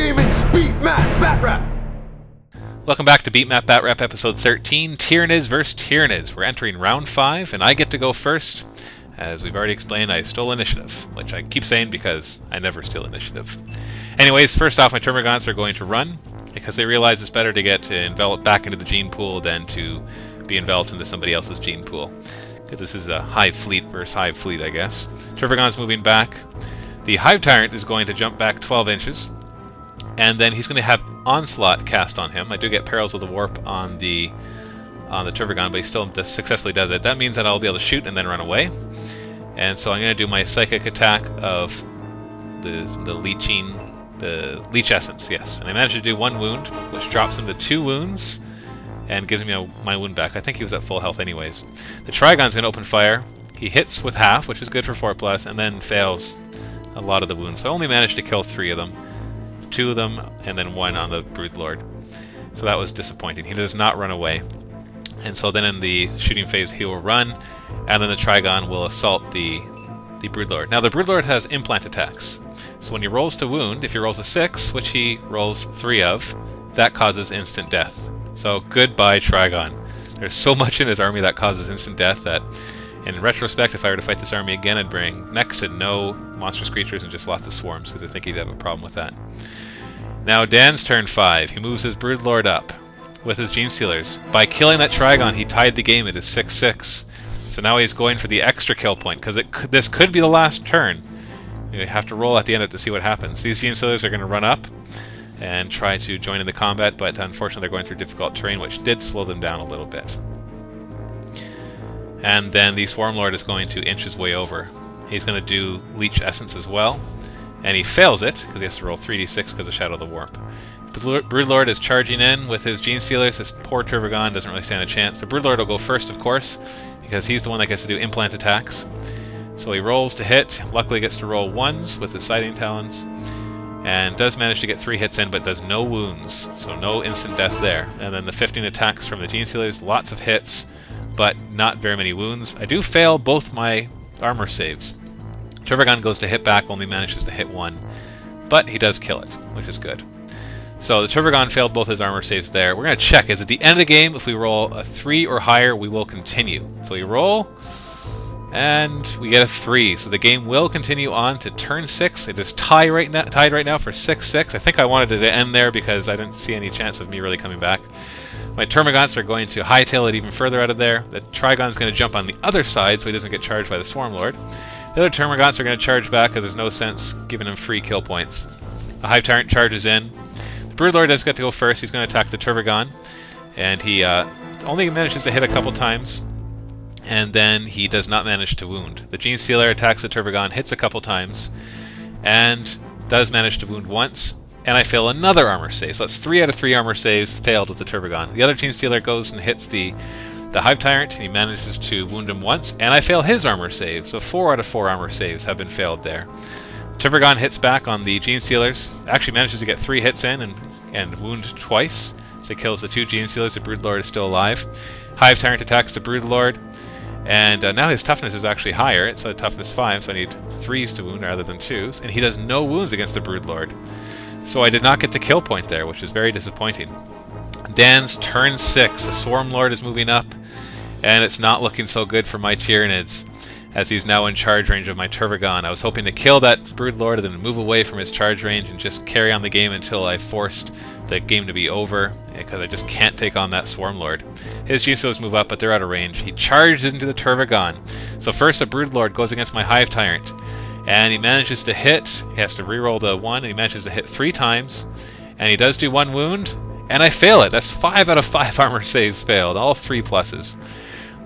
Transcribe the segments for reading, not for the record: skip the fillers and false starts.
Gaming's Beat Map Batrep. Welcome back to Beat Map Batrep episode 13, Tyranids vs. Tyranids. We're entering round 5, and I get to go first. As we've already explained, I stole initiative, which I keep saying because I never steal initiative. Anyways, first off, my Tyranids are going to run, because they realize it's better to get enveloped back into the gene pool than to be enveloped into somebody else's gene pool. Because this is a hive fleet versus hive fleet, I guess. Tyranids moving back. The hive tyrant is going to jump back 12 inches. And then he's going to have Onslaught cast on him. I do get Perils of the Warp on the Tyranids, but he still successfully does it. That means that I'll be able to shoot and then run away. And so I'm going to do my Psychic attack of the Leech Essence, yes. And I managed to do 1 wound, which drops him to 2 wounds, and gives me my wound back. I think he was at full health anyways. The Trygon's going to open fire. He hits with half, which is good for 4+, and then fails a lot of the wounds. So I only managed to kill 3 of them. 2 of them, and then 1 on the Broodlord. So that was disappointing. He does not run away. And so then in the shooting phase he will run, and then the Trygon will assault the Broodlord. Now the Broodlord has implant attacks. So when he rolls to wound, if he rolls a 6, which he rolls 3 of, that causes instant death. So goodbye Trygon. There's so much in his army that causes instant death that, in retrospect, if I were to fight this army again, I'd bring next to no monstrous creatures and just lots of swarms, because I think he'd have a problem with that. Now Dan's turn 5. He moves his Broodlord up with his Gene Stealers. By killing that Trygon, he tied the game. It is 6-6. So now he's going for the extra kill point, because this could be the last turn. You have to roll at the end of it to see what happens. These Gene Stealers are going to run up and try to join in the combat, but unfortunately they're going through difficult terrain, which did slow them down a little bit. And then the Swarmlord is going to inch his way over. He's going to do Leech Essence as well, and he fails it, because he has to roll 3d6 because of Shadow of the Warp. Broodlord is charging in with his Gene Stealers. This poor Tyranids doesn't really stand a chance. The Broodlord will go first, of course, because he's the one that gets to do implant attacks. So he rolls to hit, luckily gets to roll 1s with his Sighting Talons, and does manage to get 3 hits in, but does no wounds, so no instant death there. And then the 15 attacks from the Gene Stealers, lots of hits, but not very many wounds. I do fail both my armor saves. Tyranids goes to hit back, only manages to hit 1, but he does kill it, which is good. So the Tyranids failed both his armor saves there. We're going to check, is at the end of the game, if we roll a 3 or higher, we will continue. So we roll, and we get a 3. So the game will continue on to turn 6. It is tied right now for 6-6. I think I wanted it to end there because I didn't see any chance of me really coming back. My Tyranids are going to hightail it even further out of there. The Trygon's going to jump on the other side so he doesn't get charged by the Swarmlord. The other Tyranids are going to charge back because there's no sense giving him free kill points. The Hive Tyrant charges in. The Broodlord does get to go first. He's going to attack the Tyranids, and he only manages to hit a couple times, and then he does not manage to wound. The Gene Stealer attacks the Tyranids, hits a couple times, and does manage to wound once, and I fail another armor save. So that's 3 out of 3 armor saves failed with the Tyranids. The other Gene Stealer goes and hits the Hive Tyrant, and he manages to wound him once, and I fail his armor save. So 4 out of 4 armor saves have been failed there. Tyranids hits back on the Gene Stealers, actually manages to get 3 hits in and wound twice, so he kills the 2 Gene Stealers. The Broodlord is still alive. Hive Tyrant attacks the Broodlord, and now his toughness is actually higher. It's a toughness 5, so I need 3s to wound rather than 2s, and he does no wounds against the Broodlord. So I did not get the kill point there, which is very disappointing. Dan's turn 6. The Swarmlord is moving up, and it's not looking so good for my Tyranids, as he's now in charge range of my Tyranids. I was hoping to kill that Broodlord and then move away from his charge range and just carry on the game until I forced the game to be over, because I just can't take on that Swarmlord. His Gene Stealers move up, but they're out of range. He charges into the Tyranids. So first the Broodlord goes against my Hive Tyrant, and he manages to hit. He has to reroll the 1, and he manages to hit 3 times, and he does do 1 wound, and I fail it. That's 5 out of 5 armor saves failed, all 3 pluses.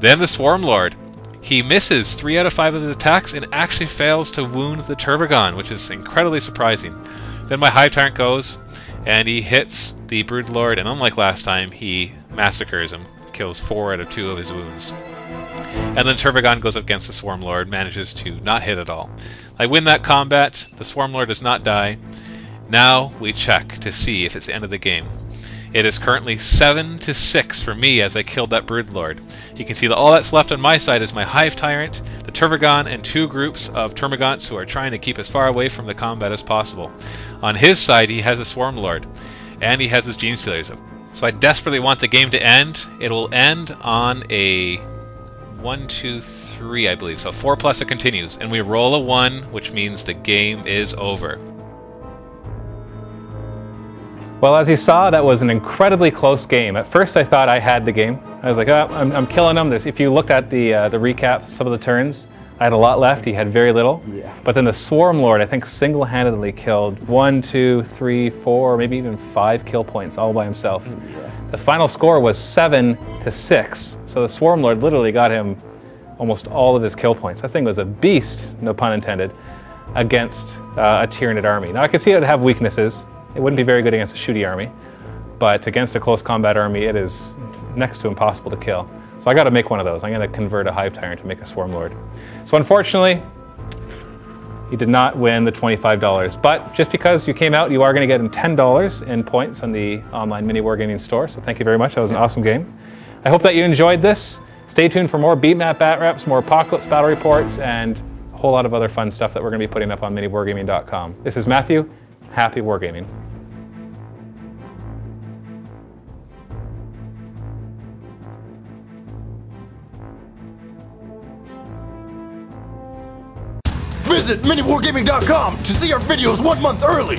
Then the Swarmlord. He misses 3 out of 5 of his attacks and actually fails to wound the Tyranids, which is incredibly surprising. Then my Hive Tyrant goes, and he hits the Broodlord, and unlike last time, he massacres him, kills 4 out of 2 of his wounds. And then Tyranids goes up against the Swarmlord, manages to not hit at all. I win that combat, the Swarmlord does not die. Now we check to see if it's the end of the game. It is currently 7-6 for me as I killed that Broodlord. You can see that all that's left on my side is my Hive Tyrant, the Tervigon and 2 groups of Termagants who are trying to keep as far away from the combat as possible. On his side, he has a Swarm Lord, and he has his Gene Stealers. So I desperately want the game to end. It will end on a 1, 2, 3, I believe. So 4 plus it continues, and we roll a 1, which means the game is over. Well, as you saw, that was an incredibly close game. At first, I thought I had the game. I was like, oh, I'm killing him. If you looked at the recap, some of the turns, I had a lot left. He had very little. Yeah. But then the Swarm Lord, I think, single-handedly killed 1, 2, 3, 4, maybe even 5 kill points all by himself. Yeah. The final score was 7-6. So the Swarm Lord literally got him almost all of his kill points. That thing was a beast, no pun intended, against a Tyranid army. Now, I can see it would have weaknesses. It wouldn't be very good against a shooty army, but against a close combat army, it is next to impossible to kill. So I got to make one of those. I'm going to convert a Hive Tyrant to make a Swarm Lord. So unfortunately, he did not win the $25. But just because you came out, you are going to get him $10 in points on the online mini wargaming store. So thank you very much. That was an awesome game. I hope that you enjoyed this. Stay tuned for more beat map bat reps, more Apocalypse battle reports, and a whole lot of other fun stuff that we're going to be putting up on miniwargaming.com. This is Matthew. Happy wargaming. Visit miniwargaming.com to see our videos 1 month early.